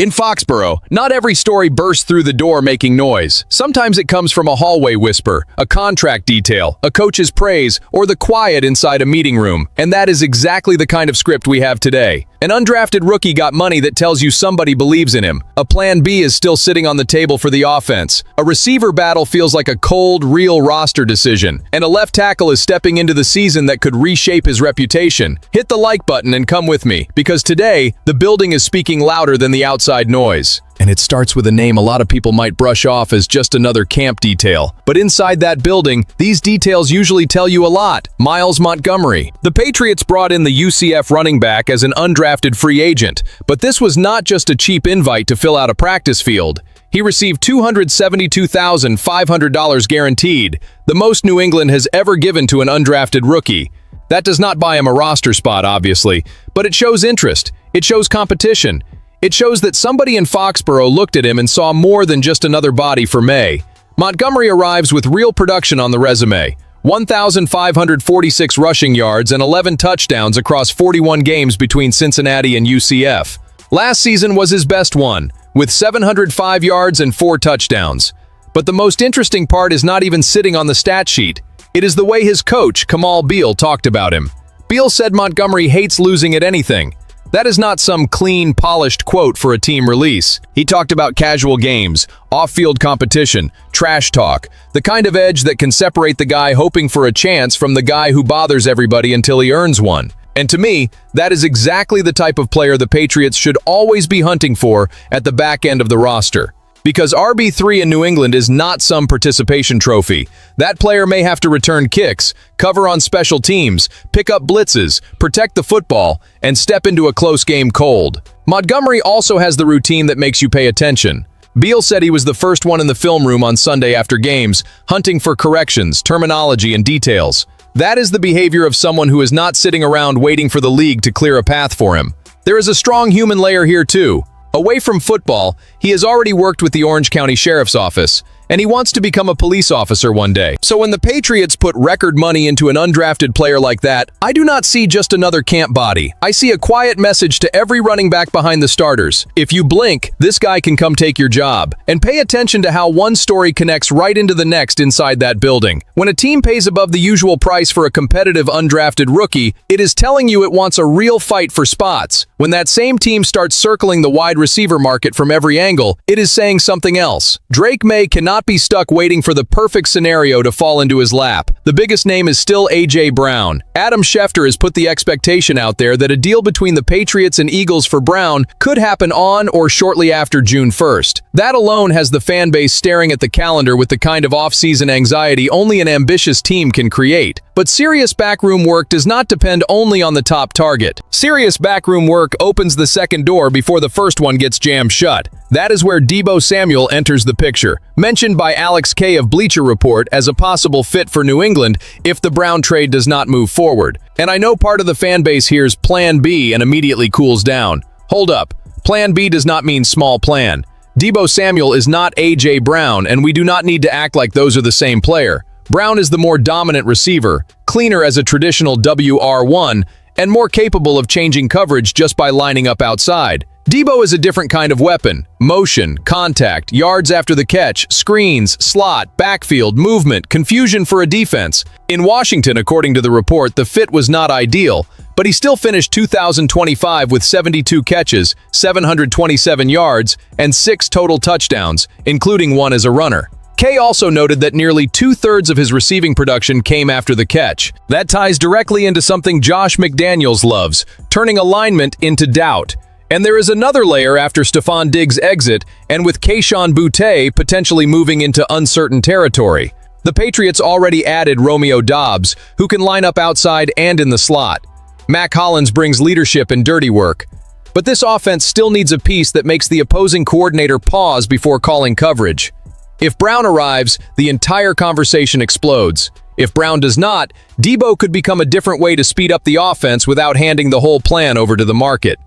In Foxborough, not every story bursts through the door making noise. Sometimes it comes from a hallway whisper, a contract detail, a coach's praise, or the quiet inside a meeting room. And that is exactly the kind of script we have today. An undrafted rookie got money that tells you somebody believes in him. A plan B is still sitting on the table for the offense. A receiver battle feels like a cold, real roster decision. And a left tackle is stepping into the season that could reshape his reputation. Hit the like button and come with me, because today, the building is speaking louder than the outside noise. And it starts with a name a lot of people might brush off as just another camp detail. But inside that building, these details usually tell you a lot. Myles Montgomery. The Patriots brought in the UCF running back as an undrafted free agent, but this was not just a cheap invite to fill out a practice field. He received $272,500 guaranteed, the most New England has ever given to an undrafted rookie. That does not buy him a roster spot, obviously, but it shows interest. It shows competition. It shows that somebody in Foxborough looked at him and saw more than just another body for Maye. Montgomery arrives with real production on the resume. 1,546 rushing yards and 11 touchdowns across 41 games between Cincinnati and UCF. Last season was his best one, with 705 yards and 4 touchdowns. But the most interesting part is not even sitting on the stat sheet. It is the way his coach, Kamal Beal, talked about him. Beal said Montgomery hates losing at anything. That is not some clean, polished quote for a team release. He talked about casual games, off-field competition, trash talk, the kind of edge that can separate the guy hoping for a chance from the guy who bothers everybody until he earns one. And to me, that is exactly the type of player the Patriots should always be hunting for at the back end of the roster. Because RB3 in New England is not some participation trophy. That player may have to return kicks, cover on special teams, pick up blitzes, protect the football, and step into a close game cold. Montgomery also has the routine that makes you pay attention. Beal said he was the first one in the film room on Sunday after games, hunting for corrections, terminology, and details. That is the behavior of someone who is not sitting around waiting for the league to clear a path for him. There is a strong human layer here too. Away from football, he has already worked with the Orange County Sheriff's Office, and he wants to become a police officer one day. So when the Patriots put record money into an undrafted player like that, I do not see just another camp body. I see a quiet message to every running back behind the starters. If you blink, this guy can come take your job. And pay attention to how one story connects right into the next inside that building. When a team pays above the usual price for a competitive undrafted rookie, it is telling you it wants a real fight for spots. When that same team starts circling the wide receiver market from every angle, it is saying something else. Drake Maye cannot be stuck waiting for the perfect scenario to fall into his lap. The biggest name is still A.J. Brown. Adam Schefter has put the expectation out there that a deal between the Patriots and Eagles for Brown could happen on or shortly after June 1st. That alone has the fan base staring at the calendar with the kind of off-season anxiety only an ambitious team can create. But serious backroom work does not depend only on the top target. Serious backroom work opens the second door before the first one gets jammed shut. That is where Deebo Samuel enters the picture, mentioned by Alex K of Bleacher Report as a possible fit for New England if the Brown trade does not move forward. And I know part of the fan base hears Plan B and immediately cools down. Hold up. Plan B does not mean small plan. Deebo Samuel is not A.J. Brown, and we do not need to act like those are the same player. Brown is the more dominant receiver, cleaner as a traditional WR1, and more capable of changing coverage just by lining up outside. Deebo is a different kind of weapon. Motion, contact, yards after the catch, screens, slot, backfield, movement, confusion for a defense. In Washington, according to the report, the fit was not ideal, but he still finished 2025 with 72 catches, 727 yards, and 6 total touchdowns, including one as a runner. Kay also noted that nearly 2/3 of his receiving production came after the catch. That ties directly into something Josh McDaniels loves, turning alignment into doubt. And there is another layer after Stephon Diggs' exit, and with Kayshon Boutte potentially moving into uncertain territory. The Patriots already added Romeo Doubs, who can line up outside and in the slot. Mac Hollins brings leadership and dirty work. But this offense still needs a piece that makes the opposing coordinator pause before calling coverage. If Brown arrives, the entire conversation explodes. If Brown does not, Deebo could become a different way to speed up the offense without handing the whole plan over to the market.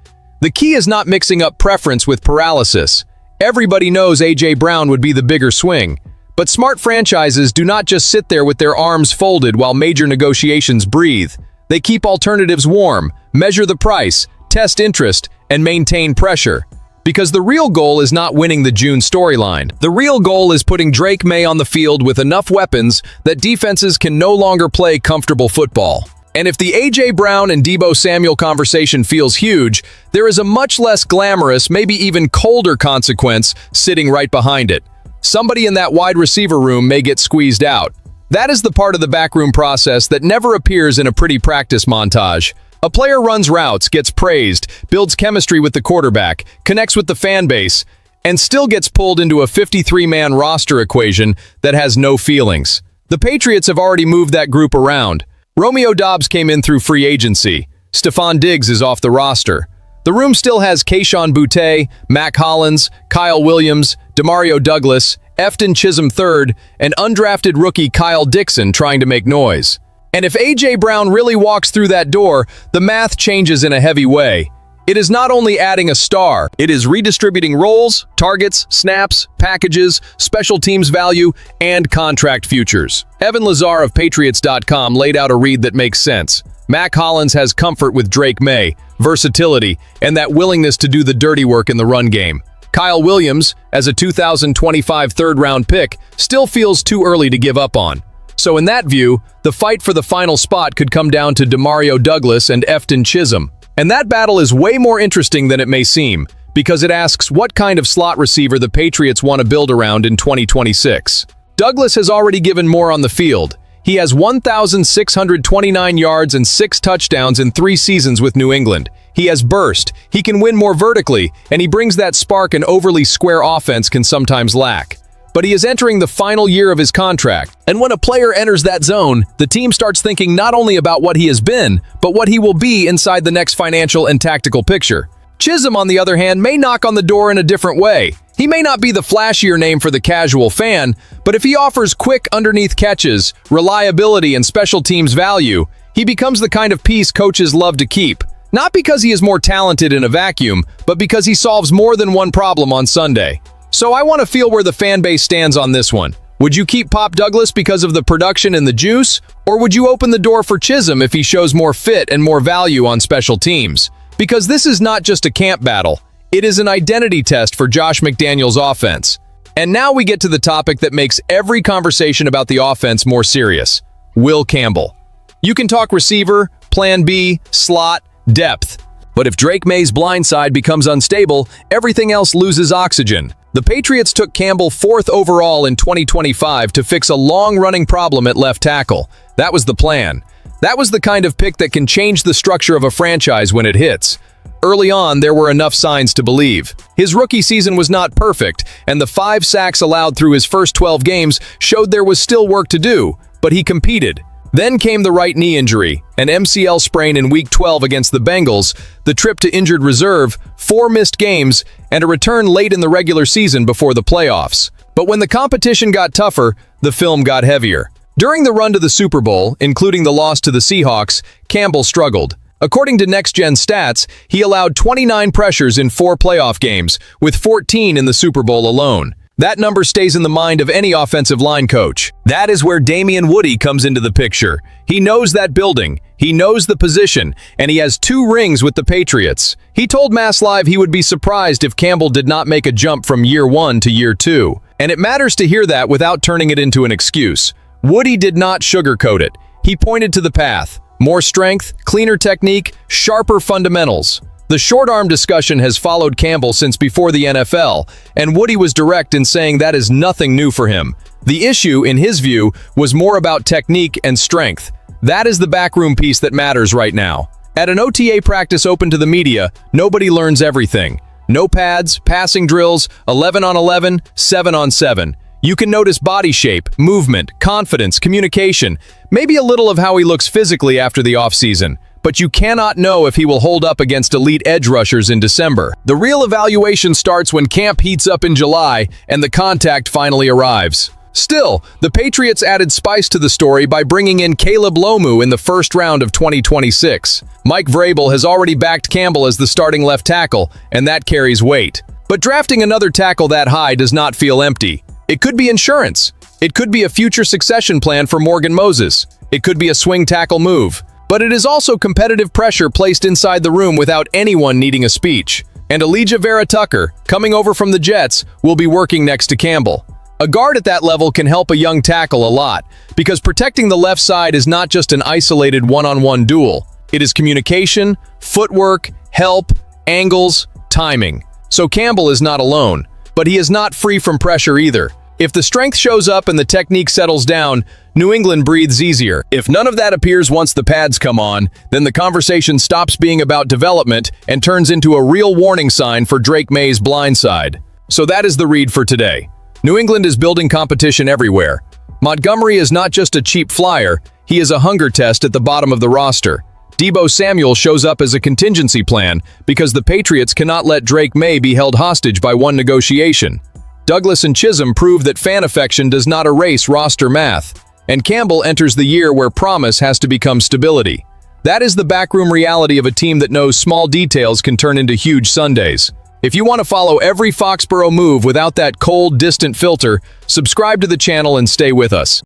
The key is not mixing up preference with paralysis. Everybody knows A.J. Brown would be the bigger swing. But smart franchises do not just sit there with their arms folded while major negotiations breathe. They keep alternatives warm, measure the price, test interest, and maintain pressure. Because the real goal is not winning the June storyline. The real goal is putting Drake Maye on the field with enough weapons that defenses can no longer play comfortable football. And if the A.J. Brown and Deebo Samuel conversation feels huge, there is a much less glamorous, maybe even colder consequence sitting right behind it. Somebody in that wide receiver room may get squeezed out. That is the part of the backroom process that never appears in a pretty practice montage. A player runs routes, gets praised, builds chemistry with the quarterback, connects with the fan base, and still gets pulled into a 53-man roster equation that has no feelings. The Patriots have already moved that group around. Romeo Doubs came in through free agency. Stephon Diggs is off the roster. The room still has Kayshon Boutte, Mac Hollins, Kyle Williams, Demario Douglas, Efton Chisholm III, and undrafted rookie Kyle Dixon trying to make noise. And if A.J. Brown really walks through that door, the math changes in a heavy way. It is not only adding a star, it is redistributing roles, targets, snaps, packages, special teams value, and contract futures. Evan Lazar of Patriots.com laid out a read that makes sense. Mac Hollins has comfort with Drake Maye, versatility, and that willingness to do the dirty work in the run game. Kyle Williams, as a 2025 third-round pick, still feels too early to give up on. So in that view, the fight for the final spot could come down to Demario Douglas and Efton Chisholm. And that battle is way more interesting than it may seem, because it asks what kind of slot receiver the Patriots want to build around in 2026. Douglas has already given more on the field. He has 1,629 yards and 6 touchdowns in 3 seasons with New England. He has burst, he can win more vertically, and he brings that spark an overly square offense can sometimes lack. But he is entering the final year of his contract, and when a player enters that zone, the team starts thinking not only about what he has been, but what he will be inside the next financial and tactical picture. Chisholm, on the other hand, may knock on the door in a different way. He may not be the flashier name for the casual fan, but if he offers quick underneath catches, reliability, and special teams value, he becomes the kind of piece coaches love to keep. Not because he is more talented in a vacuum, but because he solves more than one problem on Sunday. So I want to feel where the fan base stands on this one. Would you keep Pop Douglas because of the production and the juice? Or would you open the door for Chisholm if he shows more fit and more value on special teams? Because this is not just a camp battle. It is an identity test for Josh McDaniels' offense. And now we get to the topic that makes every conversation about the offense more serious. Will Campbell. You can talk receiver, plan B, slot, depth. But if Drake Maye's blind side becomes unstable, everything else loses oxygen. The Patriots took Campbell 4th overall in 2025 to fix a long-running problem at left tackle. That was the plan. That was the kind of pick that can change the structure of a franchise when it hits. Early on, there were enough signs to believe. His rookie season was not perfect, and the 5 sacks allowed through his first 12 games showed there was still work to do, but he competed. Then came the right knee injury, an MCL sprain in Week 12 against the Bengals, the trip to injured reserve, 4 missed games, and a return late in the regular season before the playoffs. But when the competition got tougher, the film got heavier. During the run to the Super Bowl, including the loss to the Seahawks, Campbell struggled. According to Next Gen Stats, he allowed 29 pressures in 4 playoff games, with 14 in the Super Bowl alone. That number stays in the mind of any offensive line coach. That is where Damien Woody comes into the picture. He knows that building, he knows the position, and he has 2 rings with the Patriots. He told Mass Live he would be surprised if Campbell did not make a jump from year 1 to year 2. And it matters to hear that without turning it into an excuse. Woody did not sugarcoat it. He pointed to the path. More strength, cleaner technique, sharper fundamentals. The short arm discussion has followed Campbell since before the NFL, and Woody was direct in saying that is nothing new for him. The issue, in his view, was more about technique and strength. That is the backroom piece that matters right now. At an OTA practice open to the media, nobody learns everything. No pads, passing drills, 11 on 11, 7 on 7. You can notice body shape, movement, confidence, communication, maybe a little of how he looks physically after the offseason. But you cannot know if he will hold up against elite edge rushers in December. The real evaluation starts when camp heats up in July and the contact finally arrives. Still, the Patriots added spice to the story by bringing in Caleb Lomu in the first round of 2026. Mike Vrabel has already backed Campbell as the starting left tackle, and that carries weight. But drafting another tackle that high does not feel empty. It could be insurance. It could be a future succession plan for Morgan Moses. It could be a swing tackle move. But it is also competitive pressure placed inside the room without anyone needing a speech. And Elijah Vera Tucker, coming over from the Jets, will be working next to Campbell. A guard at that level can help a young tackle a lot, because protecting the left side is not just an isolated one-on-one duel. It is communication, footwork, help, angles, timing. So Campbell is not alone, but he is not free from pressure either. If the strength shows up and the technique settles down, New England breathes easier. If none of that appears once the pads come on, then the conversation stops being about development and turns into a real warning sign for Drake Maye's blind side. So that is the read for today. New England is building competition everywhere. Montgomery is not just a cheap flyer, he is a hunger test at the bottom of the roster. Deebo Samuel shows up as a contingency plan because the Patriots cannot let Drake Maye be held hostage by one negotiation. Douglas and Chisholm prove that fan affection does not erase roster math. And Campbell enters the year where promise has to become stability. That is the backroom reality of a team that knows small details can turn into huge Sundays. If you want to follow every Foxborough move without that cold, distant filter, subscribe to the channel and stay with us.